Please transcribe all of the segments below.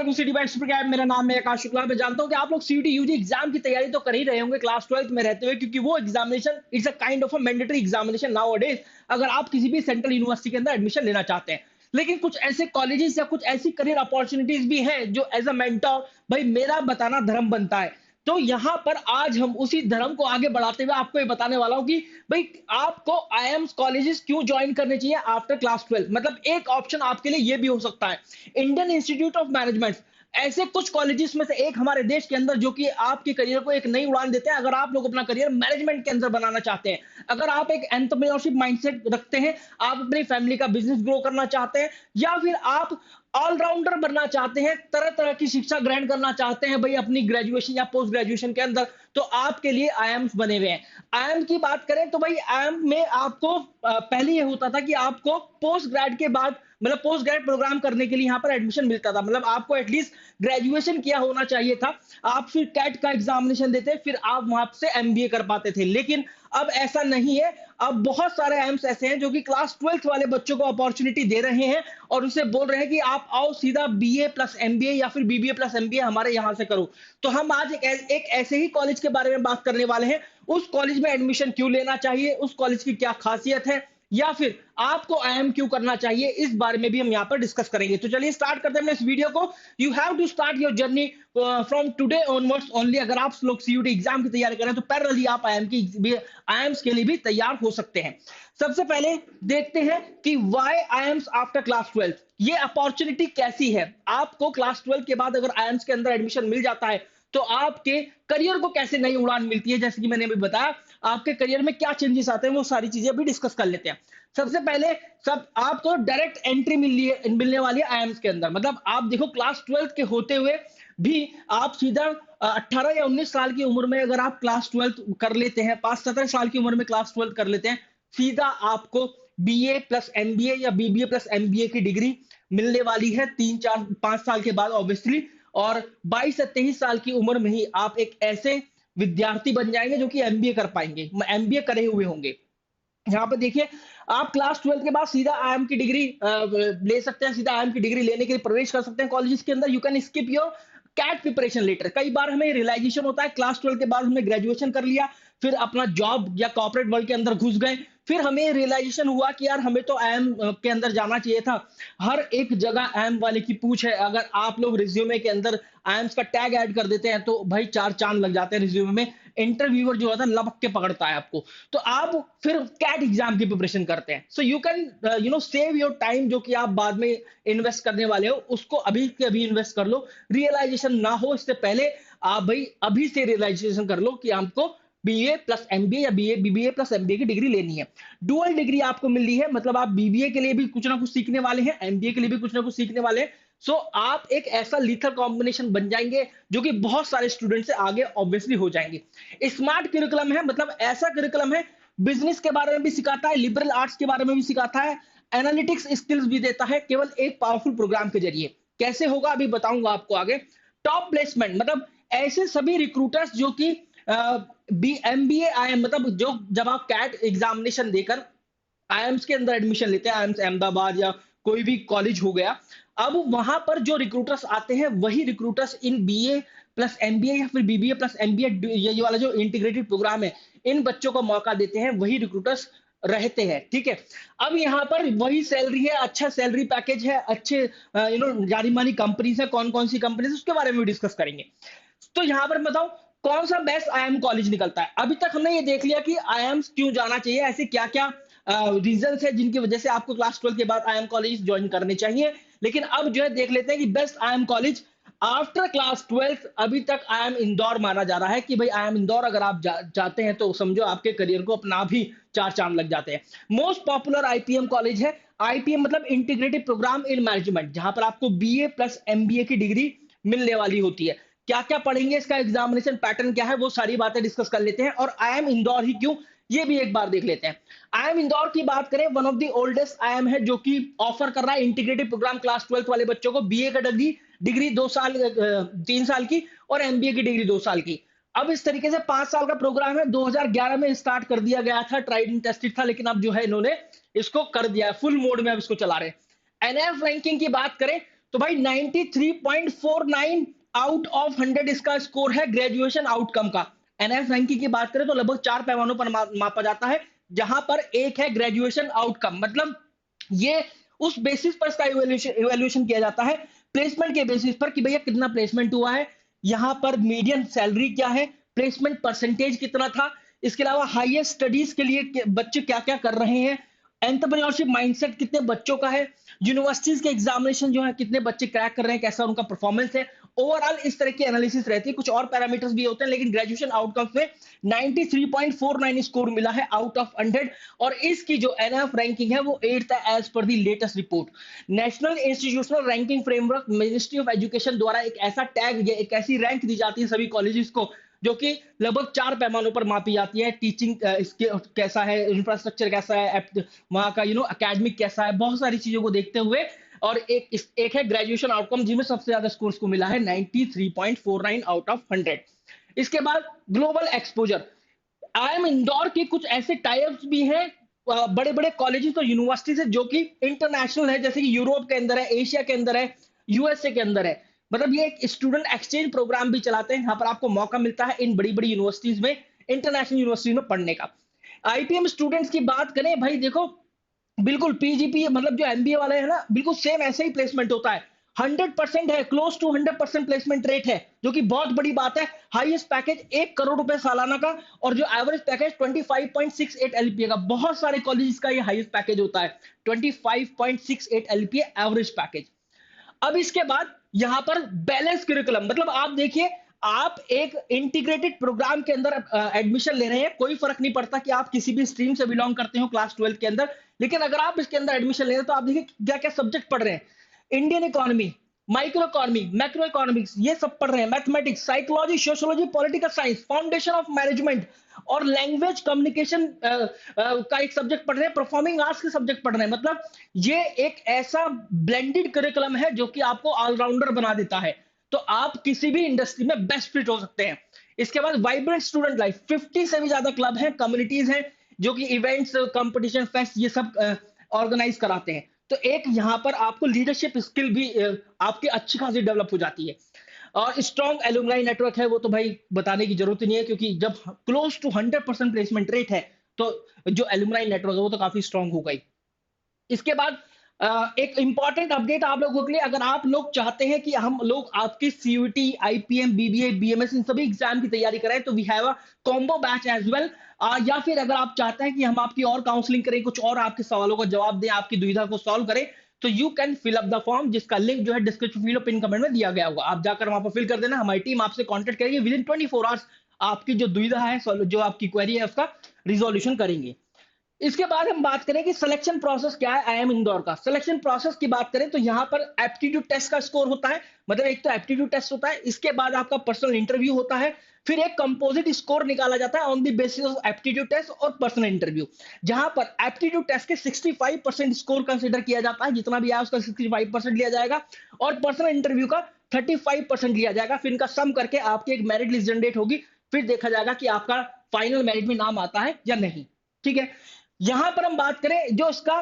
Welcome to city bytes program. मेरा नाम है आकाश शुक्ला। मैं जानता हूं कि आप लोग सीयूटी यूजी एग्जाम की तैयारी तो कर ही रहे होंगे क्लास 12th में रहते हुए, क्योंकि वो examination it's a kind of a mandatory examination now अडेज, अगर आप किसी भी सेंट्रल यूनिवर्सिटी के अंदर एडमिशन लेना चाहते हैं। लेकिन कुछ ऐसे कॉलेजेस या कुछ ऐसी करियर अपॉर्चुनिटीज भी हैं जो एज अ मेंटर भाई मेरा बताना धर्म बनता है। तो यहाँ पर आज हम उसी धर्म को आगे बढ़ाते हुए आपको ये बताने वाला हूँ कि भाई आपको आईएम्स कॉलेजेस क्यों ज्वाइन करने चाहिए आफ्टर क्लास 12। मतलब एक ऑप्शन आपके लिए ये भी हो सकता है इंडियन इंस्टीट्यूट ऑफ मैनेजमेंट। ऐसे कुछ कॉलेजेस में से एक हमारे देश के अंदर जो कि आपके करियर को एक नई उड़ान देते हैं। अगर आप लोग अपना करियर मैनेजमेंट के अंदर बनाना चाहते हैं, अगर आप एक एंटरप्रेन्योरशिप माइंडसेट रखते हैं, आप अपनी फैमिली का बिजनेस ग्रो करना चाहते हैं, या फिर आप ऑलराउंडर बनना चाहते हैं, तरह तरह की शिक्षा ग्रहण करना चाहते हैं भाई अपनी ग्रेजुएशन या पोस्ट ग्रेजुएशन के अंदर, तो आपके लिए आईएम्स बने हुए हैं। आईएम की बात करें तो भाई आईएम में आपको पहले ये होता था कि आपको पोस्ट ग्रेड के बाद मतलब पोस्ट ग्रेड प्रोग्राम करने के लिए यहाँ पर एडमिशन मिलता था। मतलब आपको एटलीस्ट ग्रेजुएशन किया होना चाहिए था। आप फिर कैट का एग्जामिनेशन देते, फिर आप वहां से एमबीए कर पाते थे। लेकिन अब ऐसा नहीं है। अब बहुत सारे एम्स ऐसे हैं जो कि क्लास 12th वाले बच्चों को अपॉर्चुनिटी दे रहे हैं और उनसे बोल रहे हैं कि आप आओ सीधा बीए प्लस एमबीए या फिर बीबीए प्लस एमबीए हमारे यहाँ से करो। तो हम आज एक ऐसे ही कॉलेज के बारे में बात करने वाले हैं। उस कॉलेज में एडमिशन क्यों लेना चाहिए, उस कॉलेज की क्या खासियत है, या फिर आपको आईएम क्यों करना चाहिए, इस बारे में भी हम यहाँ पर डिस्कस करेंगे। तो चलिए स्टार्ट करते हैं इस वीडियो को। You have to start your journey from today onwards only. अगर आप लोग सीयूटी एग्जाम की तैयारी करें तो पैरेलली आप आईएम्स के लिए भी तैयार हो सकते हैं। सबसे पहले देखते हैं कि व्हाई आईएम्स आफ्टर क्लास 12। ये अपॉर्चुनिटी कैसी है। आपको क्लास 12 के बाद अगर आईएम्स के अंदर एडमिशन मिल जाता है तो आपके करियर को कैसे नई उड़ान मिलती है, जैसे कि मैंने अभी बताया आपके करियर में क्या चेंजेस आते हैं, वो सारी चीजें अभी डिस्कस कर लेते हैं। सबसे पहले सब आपको डायरेक्ट एंट्री मिलने वाली है आईएम्स के अंदर। मतलब आप देखो क्लास 12 के होते हुए भी आप सीधा 18 या 19 साल की उम्र में अगर आप क्लास 12 कर लेते हैं, 5-17 साल की उम्र में क्लास 12 कर लेते हैं, सीधा आपको बीए प्लस एमबीए या बीबीए प्लस एमबीए की डिग्री मिलने वाली है 3-4-5 साल के बाद ऑब्वियसली। और 22 से 23 साल की उम्र में ही आप एक ऐसे विद्यार्थी बन जाएंगे जो कि एमबीए कर पाएंगे, एमबीए करे हुए होंगे। यहाँ पे देखिए आप क्लास 12 के बाद सीधा आईएम की डिग्री ले सकते हैं। सीधा आईएम की डिग्री लेने के लिए प्रवेश कर सकते हैं कॉलेजेस के अंदर। You can skip your CAT preparation later. कई बार हमें रियलाइजेशन होता है क्लास 12 के बाद हमने ग्रेजुएशन कर लिया, फिर अपना जॉब या कॉर्पोरेट वर्ल्ड के अंदर घुस गए, फिर हमें रियलाइजेशन हुआ कि यार हमें तो आईएम के अंदर जाना चाहिए था। हर एक जगह आईएम वाले की पूछ है। अगर आप लोग रिज्यूमे के अंदर आईएम्स का टैग ऐड कर देते हैं तो भाई चार चांद लग जाते हैं रिज्यूमे में। इंटरव्यूअर जो होता है लपक के पकड़ता है आपको। तो आप फिर कैट एग्जाम की प्रिपरेशन करते हैं। So you can save your time, जो कि आप बाद में इन्वेस्ट करने वाले हो उसको अभी के अभी इन्वेस्ट कर लो। रियलाइजेशन ना हो इससे पहले आप भाई अभी से रियलाइजेशन कर लो कि आपको बीए प्लस एमबीए या बीबीए प्लस एमबीए की डिग्री लेनी है। डुअल डिग्री आपको मिल रही है, मतलब आप बीबीए के लिए भी कुछ ना कुछ सीखने वाले हैं, एमबीए के लिए भी कुछ ना कुछ सीखने वाले हैं। सो आप एक ऐसा लीथर कॉम्बिनेशन बन जाएंगे जो कि बहुत सारे स्टूडेंट से आगे ऑब्वियसली हो जाएंगे। स्मार्ट करिकुलम है, मतलब ऐसा करिकुलम है बिजनेस के बारे में भी सिखाता है, लिबरल आर्ट्स के बारे में भी सिखाता है, एनालिटिक्स स्किल्स भी देता है, केवल एक पावरफुल प्रोग्राम के जरिए। कैसे होगा अभी बताऊंगा आपको आगे। टॉप प्लेसमेंट, मतलब ऐसे सभी रिक्रूटर्स जो कि बी एमबीए आईएम, मतलब जो जब आप कैट एग्जामिनेशन देकर आईएम्स के अंदर एडमिशन लेते हैं, आईएम्स अहमदाबाद या कोई भी कॉलेज हो गया, अब वहां पर जो रिक्रूटर्स आते हैं वही रिक्रूटर्स इन बीए प्लस एमबीए या फिर बीबीए प्लस एमबीए ये वाला जो इंटीग्रेटेड प्रोग्राम है इन बच्चों को मौका देते हैं, वही रिक्रूटर्स रहते हैं। ठीक है। अब यहाँ पर वही सैलरी है, अच्छा सैलरी पैकेज है, अच्छे जानी मानी कंपनीज है। कौन कौन सी कंपनीज उसके बारे में भी डिस्कस करेंगे। तो यहाँ पर बताओ कौन सा बेस्ट आईएम कॉलेज निकलता है। अभी तक हमने ये देख लिया कि आईएम्स क्यों जाना चाहिए, ऐसे क्या क्या रीजंस है जिनकी वजह से आपको क्लास 12 के बाद आईएम कॉलेज ज्वाइन करने चाहिए। लेकिन अब जो है देख लेते हैं कि best IIM college after class 12। अभी तक आईएम इंदौर माना जा रहा है कि भाई आईएम इंदौर अगर आप जाते हैं तो समझो आपके करियर को अपना भी चार चांद लग जाते हैं। मोस्ट पॉपुलर आईपीएम कॉलेज है। आईपीएम मतलब इंटीग्रेटेड प्रोग्राम इन मैनेजमेंट, जहां पर आपको बीए प्लस एमबीए की डिग्री मिलने वाली होती है। क्या क्या पढ़ेंगे, इसका एग्जामिनेशन पैटर्न क्या है, वो सारी बातें डिस्कस कर लेते हैं। और आईएम इंदौर ही क्यों, ये भी एक बार देख लेते हैं। आईएम इंदौर की बात करें, one of the oldest IIM है जो कि ऑफर कर रहा है इंटीग्रेटेड प्रोग्राम क्लास 12 वाले बच्चों को। बीए का डिग्री 2 साल 3 साल की और एमबीए की डिग्री 2 साल की। अब इस तरीके से 5 साल का प्रोग्राम है। 2011 में स्टार्ट कर दिया गया था, ट्राइड एंड टेस्टेड था, लेकिन अब जो है इन्होंने इसको कर दिया है फुल मोड में, अब इसको चला रहे हैं। एनएफ रैंकिंग की बात करें तो भाई 93.49 आउट ऑफ 100 इसका स्कोर है ग्रेजुएशन आउटकम का। एनएफ रैंकिंग की बात करें तो लगभग 4 पैमानों पर मापा जाता है, जहां पर एक है ग्रेजुएशन आउटकम, मतलब ये उस बेसिस पर इसका इवैल्यूएशन किया जाता है, प्लेसमेंट के बेसिस पर कि भैया कितना प्लेसमेंट हुआ है, यहाँ पर मीडियन सैलरी क्या है, प्लेसमेंट परसेंटेज कितना था, इसके अलावा हाईयर स्टडीज के लिए बच्चे क्या क्या कर रहे हैं, एंटरप्रेन्योरशिप माइंडसेट कितने बच्चों का है, यूनिवर्सिटीज के एग्जामिनेशन जो है कितने बच्चे क्रैक कर रहे हैं, कैसा उनका परफॉर्मेंस है, ओवरऑल इस तरह की एनालिसिस रहती है। कुछ और पैरामीटर्स भी होते हैं, लेकिन ग्रेजुएशन आउटकम्स में 93.49 स्कोर मिला है आउट ऑफ 100, और इसकी जो एनएफ रैंकिंग है वो 8th है as per the latest report. National institutional ranking framework ministry of education द्वारा एक ऐसा टैग या एक ऐसी रैंक दी जाती है सभी कॉलेजेस को, जो कि लगभग 4 पैमानों पर मापी जाती है। टीचिंग इसके कैसा है, इंफ्रास्ट्रक्चर कैसा है, वहां का एकेडमिक कैसा है, बहुत सारी चीजों को देखते हुए, और एक है ग्रेजुएशन आउटकम जिसमें सबसे ज्यादा स्कोर्स को मिला है 93.49 आउट ऑफ 100। इसके बाद ग्लोबल एक्सपोजर, आईएम इंदौर के कुछ ऐसे टाइप्स भी हैं बड़े बड़े कॉलेजेस और यूनिवर्सिटीज है जो कि इंटरनेशनल है, जैसे कि यूरोप के अंदर है, एशिया के अंदर है, यूएसए के अंदर है। मतलब ये एक स्टूडेंट एक्सचेंज प्रोग्राम भी चलाते हैं, यहाँ पर आपको मौका मिलता है इन बड़ी बड़ी यूनिवर्सिटीज में, इंटरनेशनल यूनिवर्सिटीज में पढ़ने का। आईपीएम स्टूडेंट्स की बात करें भाई, देखो बिल्कुल पीजीपी मतलब जो एमबीए वाले है ना, बिल्कुल सेम ऐसे ही प्लेसमेंट होता है, 100% है, क्लोज टू 100% प्लेसमेंट रेट है, जो कि बहुत बड़ी बात है। हाईएस्ट पैकेज 1 करोड़ रुपए सालाना का, और जो एवरेज पैकेज 25.68 एलपीए का, बहुत सारे कॉलेज का ये हाईएस्ट पैकेज होता है, 25.68 एलपीए एवरेज पैकेज। अब इसके बाद यहां पर बैलेंस करिकुलम, मतलब आप देखिए, आप एक इंटीग्रेटेड प्रोग्राम के अंदर एडमिशन ले रहे हैं, कोई फर्क नहीं पड़ता कि आप किसी भी स्ट्रीम से बिलोंग करते हो क्लास 12 के अंदर, लेकिन अगर आप इसके अंदर एडमिशन ले रहे हैं तो आप देखिए क्या क्या सब्जेक्ट पढ़ रहे हैं, Indian economy, micro economy, macro economics, ये सब पढ़ रहे हैं, mathematics, psychology, sociology, political science, foundation of management, और लैंग्वेज कम्युनिकेशन का एक सब्जेक्ट पढ़ रहे हैं, परफॉर्मिंग आर्ट्स के सब्जेक्ट पढ़ रहे हैं। मतलब ये एक ऐसा ब्लेंडेड करिकुलम है जो कि आपको ऑलराउंडर बना देता है, तो आप किसी भी इंडस्ट्री में बेस्ट फिट हो सकते हैं। इसके बाद वाइब्रेंट स्टूडेंट लाइफ, 50 से भी ज्यादा क्लब हैं, कम्युनिटीज हैं, जो कि इवेंट्स, कंपटीशन, फेस्ट, ये सब ऑर्गेनाइज कराते हैं। तो एक यहाँ पर आपको लीडरशिप स्किल भी आपकी अच्छी खासी डेवलप हो जाती है। और स्ट्रॉन्ग एलुमनाई नेटवर्क है, वो तो भाई बताने की जरूरत ही नहीं है, क्योंकि जब क्लोज टू 100% प्लेसमेंट रेट है तो जो एलुमनाई नेटवर्क है वो तो काफी स्ट्रॉन्ग होगा ही। इसके बाद एक इंपॉर्टेंट अपडेट आप लोगों के लिए, अगर आप लोग चाहते हैं कि हम लोग आपकी सीयूटी, आईपीएम, बीबीए, बीएमएस, इन सभी एग्जाम की तैयारी करें, तो we have a combo batch as well. या फिर अगर आप चाहते हैं कि हम आपकी और काउंसलिंग करें, कुछ और आपके सवालों का जवाब दें, आपकी दुविधा को सॉल्व करें, तो you can fill up the form, जिसका लिंक जो है डिस्क्रिप्शन फील्ड और पिन कमेंट में दिया गया होगा। आप जाकर वहां पर फिल कर देना, हमारी टीम आपसे कॉन्टेक्ट करेगी, विद इन 24 आवर्स आपकी जो दुविधा है, जो आपकी क्वेरी है, उसका रिजोल्यूशन करेंगे। इसके बाद हम बात करें कि सिलेक्शन प्रोसेस क्या है आईएम इंदौर का। सिलेक्शन प्रोसेस की बात करें तो यहाँ पर एप्टीट्यूड टेस्ट का स्कोर होता है, मतलब एक तो एप्टीट्यूड टेस्ट होता है, इसके बाद आपका पर्सनल इंटरव्यू होता है, फिर एक कंपोजिट स्कोर निकाला जाता है on the basis of aptitude test और पर्सनल इंटरव्यू, जहां पर एप्टीट्यूड टेस्ट के 65% स्कोर कंसीडर किया जाता है, जितना भी आया उसका 65% लिया जाएगा, और पर्सनल इंटरव्यू का 35% लिया जाएगा। फिर इनका सम करके आपकी एक मेरिट लिस्ट जनरेट होगी, फिर देखा जाएगा कि आपका फाइनल मेरिट में नाम आता है या नहीं। ठीक है, यहां पर हम बात करें जो इसका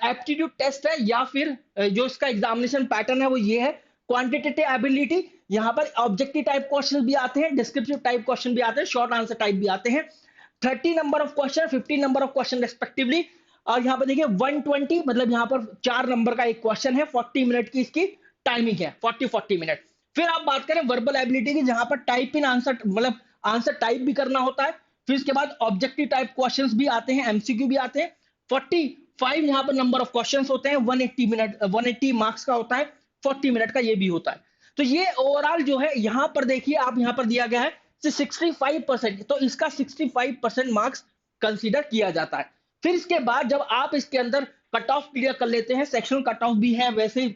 एप्टीट्यूड टेस्ट है, या फिर जो इसका एग्जामिनेशन पैटर्न है, वो ये है। क्वांटिटेटिव एबिलिटी, यहां पर ऑब्जेक्टिव टाइप क्वेश्चन भी आते हैं, डिस्क्रिप्टिव टाइप क्वेश्चन भी आते हैं, शॉर्ट आंसर टाइप भी आते हैं। 30 number of question, 15 number of question respectively. और यहाँ पर देखिए 120, मतलब यहाँ पर 4 नंबर का एक क्वेश्चन है, 40 मिनट की इसकी टाइमिंग है, 40 मिनट। फिर आप बात करें वर्बल एबिलिटी की, जहां पर टाइप इन आंसर, मतलब आंसर टाइप भी करना होता है। फिर इसके बाद ऑब्जेक्टिव टाइप क्वेश्चंस भी आते हैं, एमसीक्यू भी आते हैं। 45 यहाँ पर नंबर ऑफ क्वेश्चंस होते हैं, 180 मार्क्स का होता है, 40 मिनट का ये भी होता है। तो ये ओवरऑल जो है, यहाँ पर देखिए आप, यहाँ पर दिया गया है 65%, तो इसका 65% मार्क्स कंसीडर किया जाता है। फिर इसके बाद जब आप इसके अंदर कट ऑफ क्लियर कर लेते हैं, सेक्शनल कट ऑफ भी है, वैसे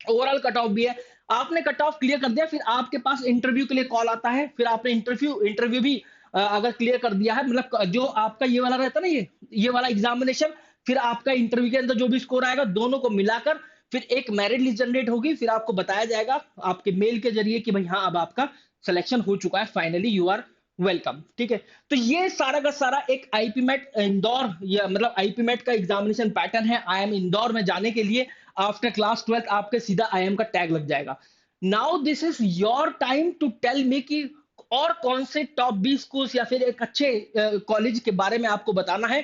ओवरऑल कट ऑफ भी है, आपने कट ऑफ क्लियर कर दिया, फिर आपके पास इंटरव्यू के लिए कॉल आता है, फिर आपने इंटरव्यू भी अगर क्लियर कर दिया है, मतलब जो आपका ये वाला रहता है ना, ये वाला एग्जामिनेशन, फिर आपका इंटरव्यू के अंदर जो भी स्कोर आएगा, दोनों को मिलाकर फिर एक मेरिट लिस्ट जनरेट होगी, फिर आपको बताया जाएगा आपके मेल के जरिए कि भाई हाँ, अब आपका सिलेक्शन हो चुका है, फाइनली यू आर वेलकम। ठीक है, तो ये सारा का सारा एक आईपीमेट इंदौर, या मतलब आईपीमेट का एग्जामिनेशन पैटर्न है। आई एम इंदौर में जाने के लिए आफ्टर क्लास 12th आपके सीधा IIM का टैग लग जाएगा। Now this is your time to tell me कि और कौन से टॉप 20 स्कूल्स या फिर एक अच्छे कॉलेज के बारे में आपको बताना है।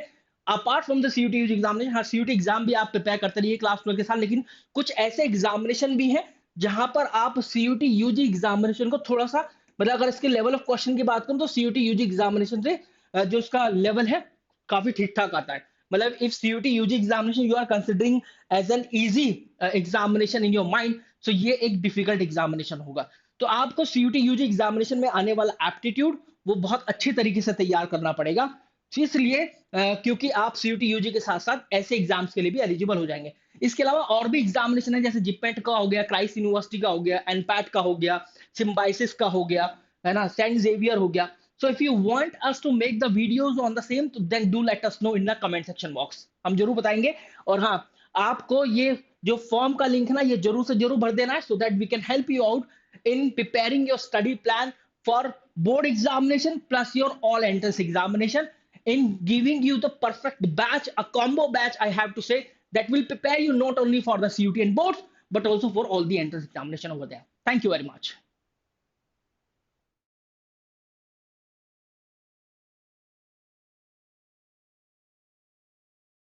Apart from the CUET UG examination, हाँ सीयूटी एग्जाम भी आप प्रिपेयर करते रहिए क्लास 12 के साथ, लेकिन कुछ ऐसे एग्जामिनेशन भी हैं जहां पर आप सीयूटी यूजी एग्जामिनेशन को थोड़ा सा, मतलब अगर इसके लेवल ऑफ क्वेश्चन की बात करूं तो सीयूटी यूजी एग्जामिनेशन से जो उसका लेवल है काफी ठीक ठाक आता है। मतलब if CUET UG examination you are considering as an easy examination in your mind, so ये एक डिफिकल्ट एग्जामिनेशन होगा। तो आपको सीयूटी यूजी एग्जामिनेशन में आने वाला एप्टीट्यूड वो बहुत अच्छी तरीके से तैयार करना पड़ेगा। इसलिए क्योंकि आप सीयूटी यूजी के साथ साथ ऐसे एग्जाम्स के लिए भी एलिजिबल हो जाएंगे। इसके अलावा और भी एग्जामिनेशन है, जैसे जिपेट का हो गया, क्राइस्ट यूनिवर्सिटी का हो गया, एनपैट का हो गया, सिम्बाइसिस का हो गया, है ना, सेंट जेवियर हो गया। So if you want us to make the videos on the same, तो then do let us know in the comment section box. हम जरूर बताएंगे। और हाँ, आपको ये जो फॉर्म का लिंक है ना, ये जरूर से जरूर भर देना है, so that we can help you out in preparing your study plan for board examination plus your all entrance examination, in giving you the perfect batch, a combo batch I have to say, that will prepare you not only for the CUT and boards but also for all the entrance examination over there. Thank you very much.